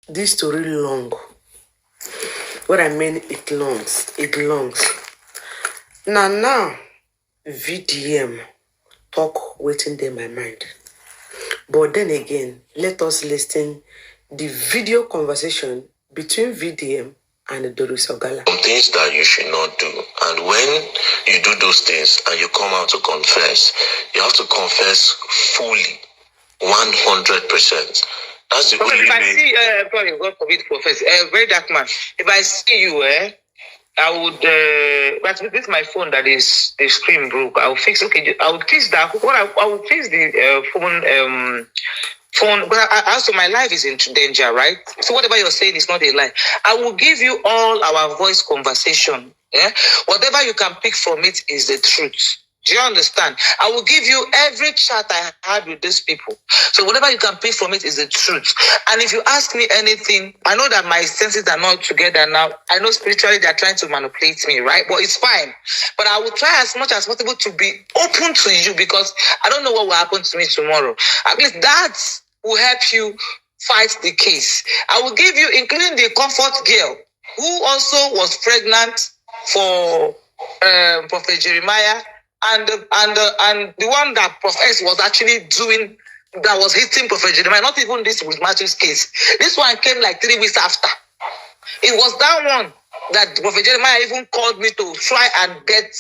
this story long. What I mean, it longs. Now, VDM talk waiting in my mind. But then again, let us listen the video conversation between VDM and Doris Ogala. Some things that you should not do. And when you do those things and you come out to confess, you have to confess fully, 100%. That's the only way. If I see, probably God forbid, Professor, Verydarkman, if I see you, I would, but this is my phone that is, the screen broke. I'll fix, okay, I will fix that. I will fix the phone, but also my life is in danger, right? So whatever you're saying is not a lie. I will give you all our voice conversation. Yeah, whatever you can pick from it is the truth. Do you understand? I will give you every chat I had with these people. So whatever you can pick from it is the truth. And if you ask me anything, I know that my senses are not together now. I know spiritually they're trying to manipulate me, right? But it's fine. But I will try as much as possible to be open to you because I don't know what will happen to me tomorrow. At least that will help you fight the case. I will give you, including the comfort girl, who also was pregnant for Prophet Jeremiah, and the one that Prophet was actually doing, that was hitting Prophet Jeremiah. Not even this with Matthew's case. This one came like 3 weeks after. It was that one that Prophet Jeremiah even called me to try and get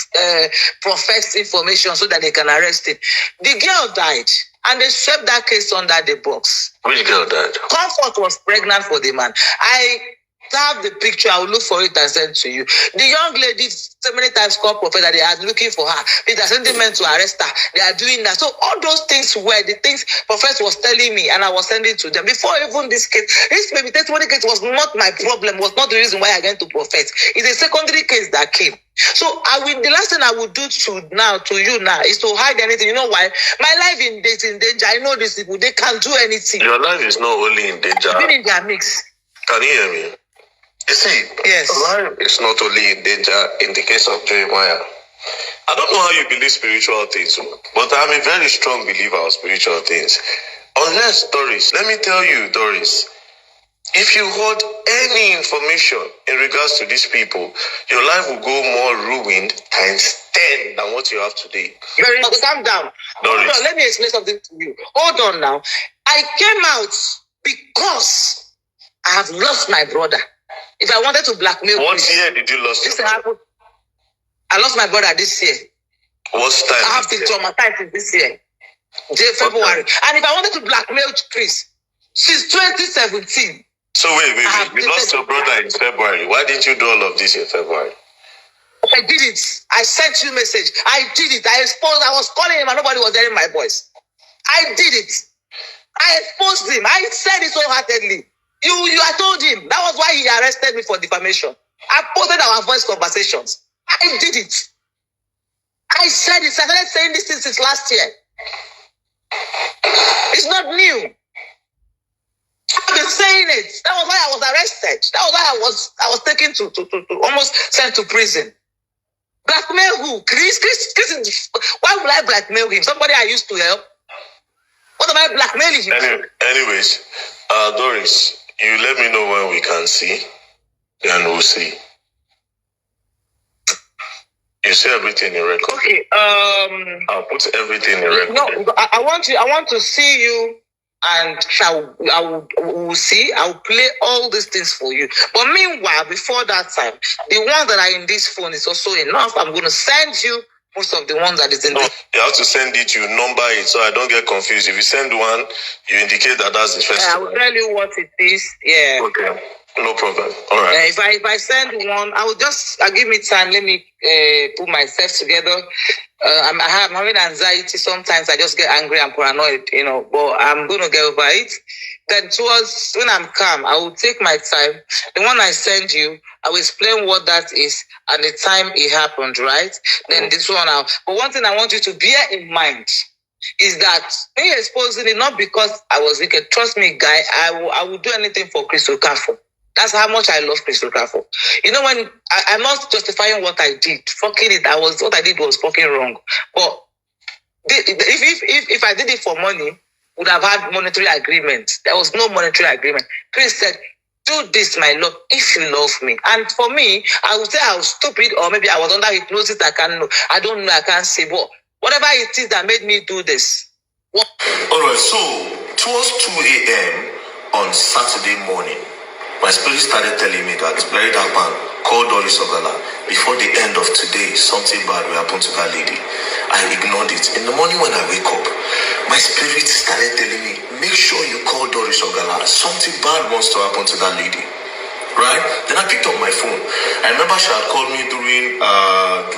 Prophet's information so that they can arrest him. The girl died, and they swept that case under the box. Which girl died? Comfort was pregnant for the man. I have the picture. I will look for it and send to you. The young lady so many times called Prophet that they are looking for her. They are sending men to arrest her. They are doing that. So all those things were the things Prophet was telling me, and I was sending to them. Before even this case, this baby testimony case was not my problem, was not the reason why I went to Prophet. It's a secondary case that came. So the last thing I would do to you now is to hide anything. You know why? My life is in danger. I know these people, they can't do anything. Your life is not only in danger. I've been in their mix. Can you hear me? You see, yes. Life is not only in danger in the case of Jeremiah. I don't know how you believe spiritual things, but I'm a very strong believer of spiritual things. Unless, Doris, let me tell you, Doris, if you hold any information in regards to these people, your life will go more ruined times 10 than what you have today. Calm down. Doris. Hold on, let me explain something to you. Hold on now. I came out because I have lost my brother. If I wanted to blackmail what year did you lose this happened? I lost my brother this year. What time? I have been traumatized this year. February. And if I wanted to blackmail Chris, since 2017. So wait. You lost your brother in February. Why didn't you do all of this in February? I did it. I sent you a message. I did it. I was calling him and nobody was hearing my voice. I did it. I exposed him. I said it wholeheartedly. I told him. That was why he arrested me for defamation. I posted our voice conversations. I did it. I said it. I started saying this since last year. It's not new. I've been saying it. That was why I was arrested. That was why I was taken to almost sent to prison. Blackmail who? Chris, why would I blackmail him? Somebody I used to help. What am I blackmailing him? Anyways, Doris, you let me know when we can see, then we'll see. You see everything in record. Okay. I'll put everything in record. No, I want to see you, and we'll see. I'll play all these things for you. But meanwhile, before that time, the ones that are in this phone is also enough. I'm going to send you most of the ones that is in. No, you have to send it. You number it so I don't get confused. If you send one, you indicate that that's the first. I will tell you what it is. Yeah. Okay. No problem. All right. If I send one, I'll give me time. Let me put myself together. I'm having anxiety. Sometimes I just get angry and paranoid, but I'm going to get over it. Then towards when I'm calm, I will take my time. The one I send you, I will explain what that is and the time it happened, right? Then this one out. But one thing I want you to bear in mind is that me exposing it not because I was wicked. Trust me, guy, I will do anything for Crystal Carrefour. That's how much I love Crystal Carrefour. When I'm not justifying what I did, fucking it. What I did was fucking wrong. But if I did it for money, would have had monetary agreement. There was no monetary agreement. Chris said, do this, my love, if you love me. And for me, I would say I was stupid, or maybe I was under hypnosis. I can't know. I don't know. I can't say what. Whatever it is that made me do this. What? All right, so towards 2 a.m. on Saturday morning, my spirit started telling me that Verydarkman, call Doris Ogala. Before the end of today, something bad will happen to that lady. I ignored it. In the morning when I wake up, my spirit started telling me, make sure you call Doris Ogala. Something bad wants to happen to that lady. Right? Then I picked up my phone. I remember she had called me during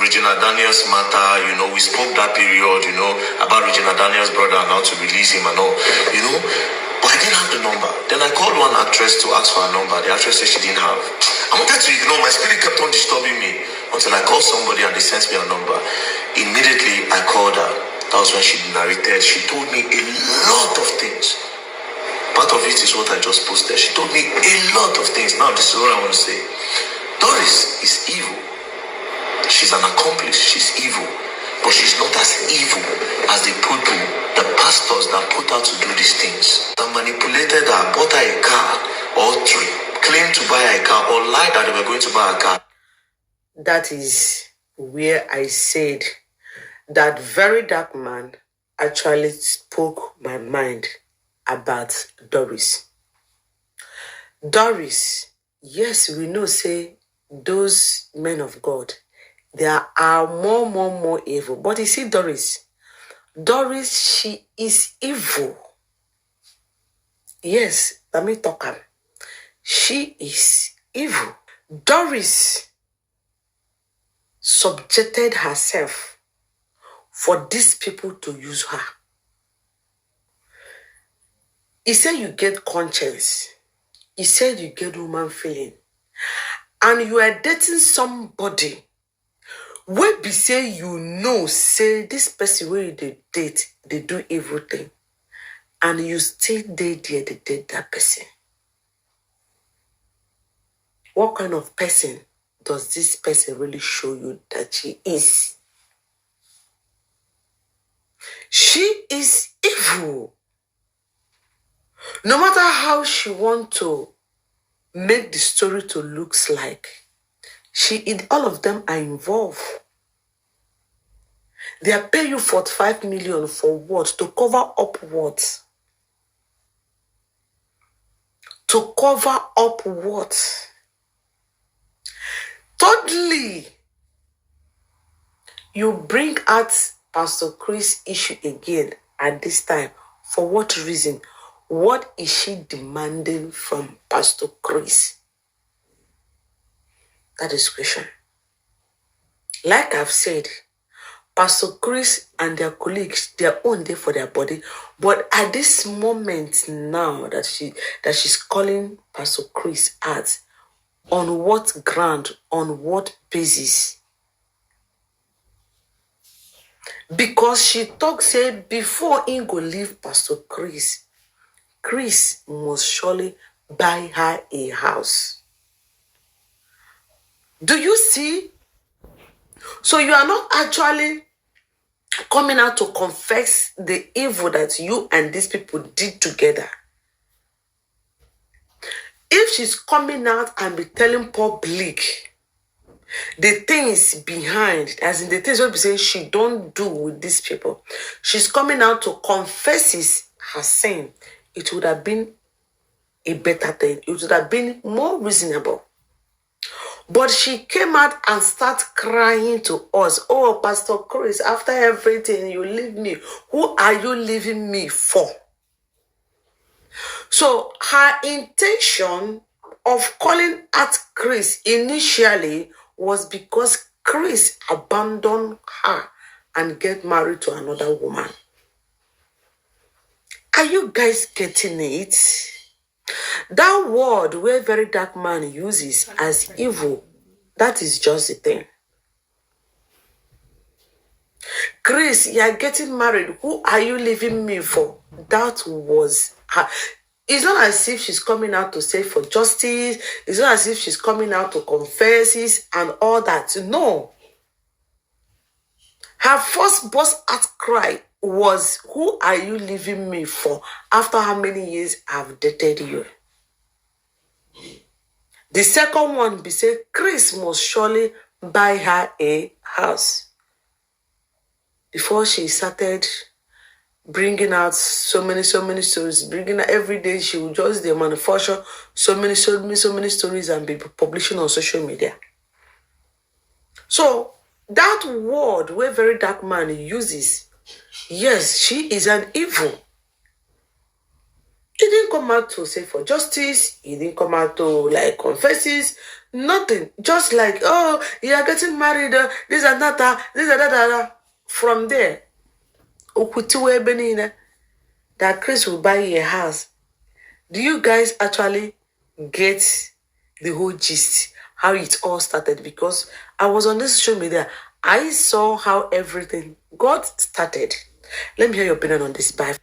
Regina Daniels' matter. You know, we spoke that period, you know, about Regina Daniels' brother and how to release him and all, you know. But I didn't have the number. Then I called one actress to ask for her number. The actress said she didn't have. I wanted to ignore. My spirit kept on disturbing me until I called somebody and they sent me a number. Immediately, I called her. That was when she narrated. She told me a lot of things. Part of it is what I just posted. She told me a lot of things. Now, this is what I want to say. Doris is evil. She's an accomplice. She's evil. But she's not as evil as the people, the pastors that put her to do these things. That manipulated her, bought her a car or three, claimed to buy her a car or lied that they were going to buy a car. That is where I said that Verydarkman actually spoke my mind about Doris. Doris, yes, we know, say, those men of God, they are more evil. But you see, Doris, she is evil. Yes, let me talk her. She is evil. Doris subjected herself for these people to use her. He said you get conscience. He said you get human feeling. And you are dating somebody where be say you know, say this person where they date, they do everything. And you stay there, they date that person. What kind of person does this person really show you that she is? She is evil. No matter how she want to make the story to looks like, all of them are involved. They are paying you 45 million for what? To cover up what? To cover up what? Thirdly, you bring out Pastor Chris' issue again at this time. For what reason? What is she demanding from Pastor Chris? That is the question. Like I've said, Pastor Chris and their colleagues, they are on there for their body. But at this moment now that she's calling Pastor Chris out, on what ground, on what basis? Because she talks, said before he go leave Pastor Chris must surely buy her a house. Do you see? So you are not actually coming out to confess the evil that you and these people did together. If she's coming out and be telling public the things behind, as in the things what we say she don't do with these people, she's coming out to confess her sin, it would have been a better thing. It would have been more reasonable. But she came out and started crying to us. Oh, Pastor Chris, after everything, you leave me. Who are you leaving me for? So her intention of calling out Chris initially was because Chris abandoned her and get married to another woman. Are you guys getting it? That word where Verydarkman uses as evil, that is just the thing. Chris, you are getting married. Who are you leaving me for? That was her. It's not as if she's coming out to say for justice. It's not as if she's coming out to confess this and all that. No. Her first burst outcry was, who are you leaving me for? After how many years I've dated you? The second one be say Chris must surely buy her a house. Before she started bringing out so many stories, bringing out every day, she would just manufacture so many stories and be publishing on social media. So that word where Verydarkman uses, yes, she is an evil. He didn't come out to say for justice. He didn't come out to like confesses. Nothing. Just like, oh, you are getting married. This and that. This and that. From there, Okutuwe Benina, that Chris will buy a house. Do you guys actually get the whole gist? How it all started? Because I was on this social media. I saw how everything got started. Let me hear your opinion on this. Bye.